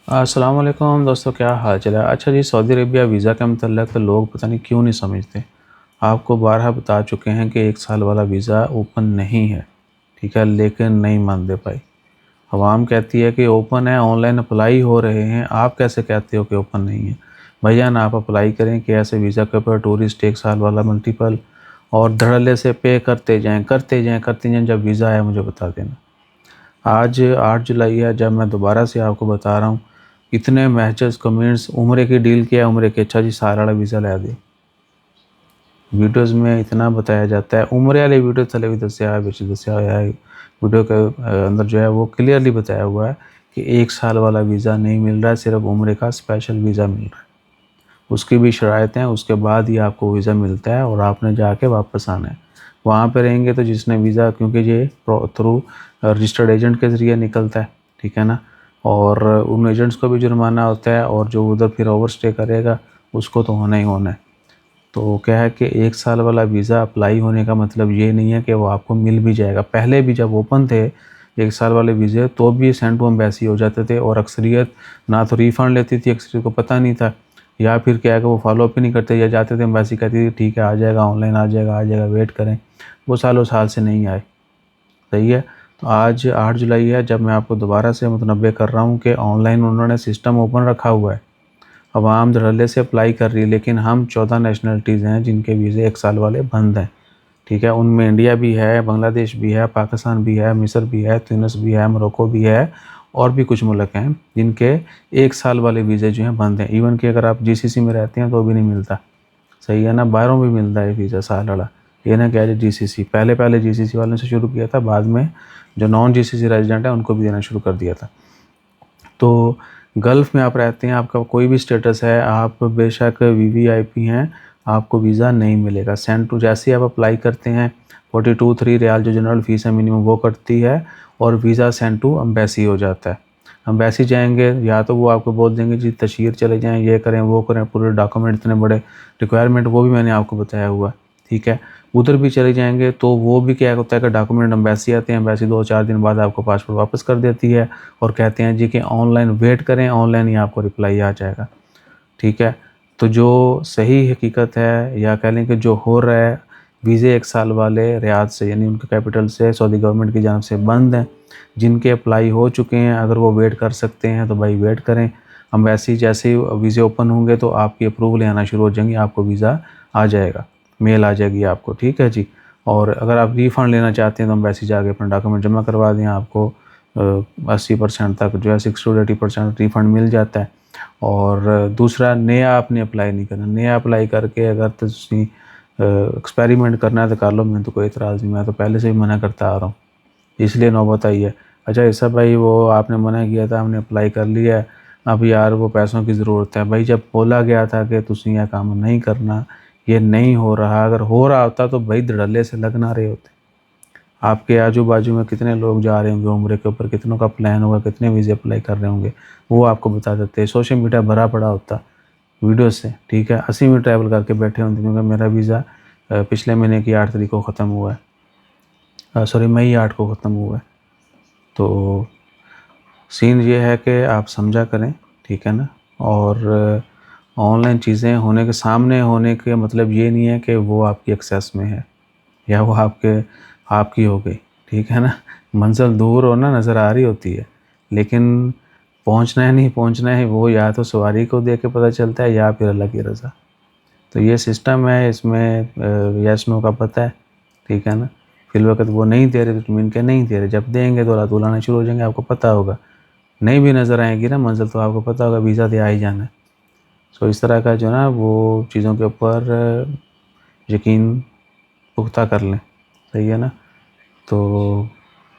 अस्सलाम वालेकुम दोस्तों, क्या हाल चाल है। अच्छा जी, सऊदी अरेबिया वीज़ा के मतलब तो लोग पता नहीं क्यों नहीं समझते। आपको बारहा बता चुके हैं कि 1 साल वाला वीज़ा ओपन नहीं है, ठीक है, लेकिन नहीं मानते भाई। अवाम कहती है कि ओपन है, ऑनलाइन अप्लाई हो रहे हैं, आप कैसे कहते हो कि ओपन नहीं है। भैया ना आप अप्लाई करें कि ऐसे वीज़ा के ऊपर टूरिस्ट 1 साल वाला मल्टीपल और धड़ल्ले से पे करते जाएँ करते जाएँ करते जाएँ, जब वीज़ा आया मुझे बता देना। आज 8 जुलाई है, जब मैं दोबारा से आपको बता रहा हूँ, इतने मैसेज कमेंट्स, उम्रे की डील किया, उम्रे के अच्छा जी साल वाला वीज़ा लै दे। वीडियोज़ में इतना बताया जाता है, उम्रे वाली वीडियो थले भी दस्या है, विच दस्या होया है। वीडियो के अंदर जो है वो क्लियरली बताया हुआ है कि 1 साल वाला वीज़ा नहीं मिल रहा है, सिर्फ उम्रे का स्पेशल वीज़ा मिल रहा है। उसकी भी शराइतें हैं, उसके बाद ही आपको वीज़ा मिलता है और आपने जाके वापस आना है। वहाँ पे रहेंगे तो जिसने वीज़ा, क्योंकि ये थ्रू रजिस्टर्ड एजेंट के ज़रिए निकलता है, ठीक है ना, और उन एजेंट्स को भी जुर्माना होता है और जो उधर फिर ओवर स्टे करेगा उसको तो होना ही होना है। तो क्या है कि 1 साल वाला वीज़ा अप्लाई होने का मतलब ये नहीं है कि वो आपको मिल भी जाएगा। पहले भी जब ओपन थे 1 साल वाले वीज़े, तो भी सेंड टू एम्बेसी हो जाते थे और अक्सरियत ना तो रिफ़ंड लेती थी, अक्सरियत को पता नहीं था, या फिर क्या है कि वो फॉलो अप ही नहीं करते, या जाते थे एम्बेसी कहती थी ठीक है आ जाएगा, ऑनलाइन आ जाएगा वेट करें। वो सालों साल से नहीं आए। सही है। तो आज 8 जुलाई है, जब मैं आपको दोबारा से मुतनब्बे कर रहा हूँ कि ऑनलाइन उन्होंने सिस्टम ओपन रखा हुआ है। अवाम धड़ल्ले से अप्लाई कर रही है, लेकिन हम 14 नेशनलिटीज़ हैं जिनके वीज़े 1 साल वाले बंद हैं, ठीक है। उनमें इंडिया भी है, बांग्लादेश भी है, पाकिस्तान भी है, मिस्र भी है, तुनिस भी है, मोरक्को भी है और भी कुछ मुल्क हैं जिनके 1 साल वाले वीज़े जो हैं बंद हैं। इवन कि अगर आप जीसीसी में रहते हैं तो भी नहीं मिलता। सही है ना, बाहरों भी मिलता है वीज़ा साल वाला। ये ना क्या है जीसीसी, पहले पहले जीसीसी वालों से शुरू किया था, बाद में जो नॉन जीसीसी रेजिडेंट है उनको भी देना शुरू कर दिया था। तो गल्फ़ में आप रहते हैं, आपका कोई भी स्टेटस है, आप बेशक वीवीआईपी हैं, आपको वीज़ा नहीं मिलेगा। सेंड टू जैसे ही आप अप्लाई करते हैं 42-3 रियाल जो जनरल फ़ीस है मिनिमम वो कटती है और वीज़ा सेंड टू एम्बेसी हो जाता है। एम्बेसी जाएँगे या तो वो आपको बोल देंगे जी तशहीर चले जाएँ, ये करें, वो करें, पूरे डॉक्यूमेंट इतने बड़े रिक्वायरमेंट, वो भी मैंने आपको बताया हुआ है, ठीक है। उधर भी चले जाएँगे तो वो भी क्या होता है कि डॉक्यूमेंट एम्बेसी आते हैं, एम्बेसी 2-4 दिन बाद आपको पासपोर्ट वापस कर देती है और कहते हैं जी कि ऑनलाइन वेट करें, ऑनलाइन ही आपको रिप्लाई आ जाएगा, ठीक है। तो जो सही हकीकत है, या कह लें कि जो हो रहा है, वीज़े 1 साल वाले रियाद से यानी उनके कैपिटल से सऊदी गवर्नमेंट की जानिब से बंद हैं। जिनके अप्लाई हो चुके हैं, अगर वो वेट कर सकते हैं तो भाई वेट करें। एम्बेसी जैसे ही वीज़े ओपन होंगे तो आपकी अप्रूवल आना शुरू हो जाएंगी, आपको वीज़ा आ जाएगा, मेल आ जाएगी आपको, ठीक है जी। और अगर आप रिफ़ंड लेना चाहते हैं तो एम्बेसी जाके अपना डॉक्यूमेंट जमा करवा दें, आपको 80% तक जो है 60 to 80% रिफ़ंड मिल जाता है। और दूसरा, नया आपने अप्लाई नहीं करना। नया अप्लाई करके अगर तुसीं एक्सपेरिमेंट करना है तो कर लो, मैंने तो कोई एतराज़ नहीं, मैं तो पहले से ही मना करता आ रहा हूँ, इसलिए नौबत आई है। अच्छा ईसा भाई, वो आपने मना किया था, हमने अप्लाई कर लिया है, अब यार वो पैसों की ज़रूरत है। भाई जब बोला गया था कि तुसीं यह काम नहीं करना, ये नहीं हो रहा, अगर हो रहा होता तो भाई धड़ल्ले से लग ना रहे होते। आपके आजू-बाजू में कितने लोग जा रहे होंगे उम्रे के ऊपर, कितनों का प्लान होगा, कितने वीज़े अप्लाई कर रहे होंगे, वो आपको बता देते। सोशल मीडिया भरा पड़ा होता वीडियो से, ठीक है। 80 मिनट ट्रैवल करके बैठे होंगे, क्योंकि मेरा वीज़ा पिछले महीने की 8 तारीख को ख़त्म हुआ है, सॉरी मई 8 को ख़त्म हुआ है। तो सीन ये है कि आप समझा करें, ठीक है ना। और ऑनलाइन चीज़ें होने के सामने होने के मतलब ये नहीं है कि वो आपकी एक्सेस में है या वो आपकी हो गई, ठीक है ना। मंज़िल दूर हो ना नज़र आ रही होती है, लेकिन पहुंचना है नहीं पहुंचना है वो या तो सवारी को देख के पता चलता है या फिर अल्लाह की रज़ा। तो ये सिस्टम है, इसमें यस नो का पता है, ठीक है ना। फिलवक़्त वो नहीं दे रहे तो मीन के नहीं दे रहे, जब देंगे तो रातों आना शुरू हो जाएंगे, आपको पता होगा। नहीं भी नज़र आएगी ना मंज़िल तो आपको पता होगा वीज़ा तो आ ही जाना है। सो इस तरह का जो ना वो चीज़ों के ऊपर यकीन पुख्ता कर लें, सही है ना। तो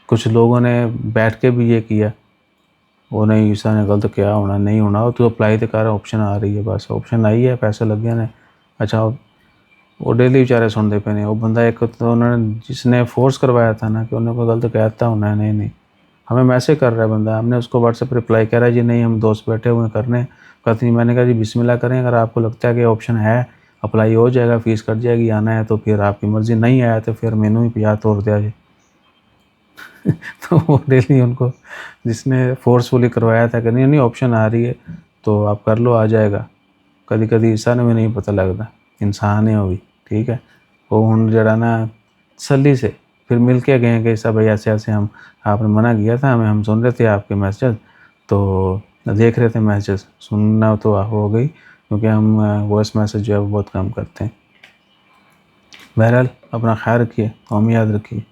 कुछ लोगों ने बैठ के भी ये किया, वो नहीं ईसा ने गलत क्या होना नहीं होना, वो तो अप्लाई तो कर, ऑप्शन आ रही है, बस ऑप्शन आई है, पैसे लग गए ने। अच्छा वो डेली बेचारे सुनते पे ने, वो बंदा एक तो उन्होंने जिसने फोर्स करवाया था ना कि उन्होंने को गलत कहता होना है, नहीं नहीं हमें मैसेज कर रहा है बंदा, हमने उसको व्हाट्सएप रिप्लाई कह रहा है जी नहीं हम दोस्त बैठे हुए हैं करने, कहते नहीं, मैंने कहा जी बिस्मिल्लाह करें, अगर आपको लगता है कि ऑप्शन है अप्लाई हो जाएगा, फ़ीस कट जाएगी, आना है तो फिर आपकी मर्ज़ी, नहीं आया तो फिर मैनू ही 50 तोड़ दिया जी। तो वो डेली उनको जिसने फोर्सफुली करवाया था कि नहीं नहीं ऑप्शन आ रही है तो आप कर लो, आ जाएगा। कभी कभी इंसान में नहीं पता लगता, इंसान है वो भी, ठीक है। वो हुन जरा ना तसल्ली से फिर मिल के गए कि ऐसा भाई ऐसे ऐसे हम आपने मना किया था हमें, हम सुन रहे थे आपके मैसेज, तो देख रहे थे मैसेज, सुनना तो हो गई क्योंकि हम वॉइस मैसेज जो है वो बहुत कम करते हैं। बहरहाल अपना ख्याल रखिए, कौम याद रखिए।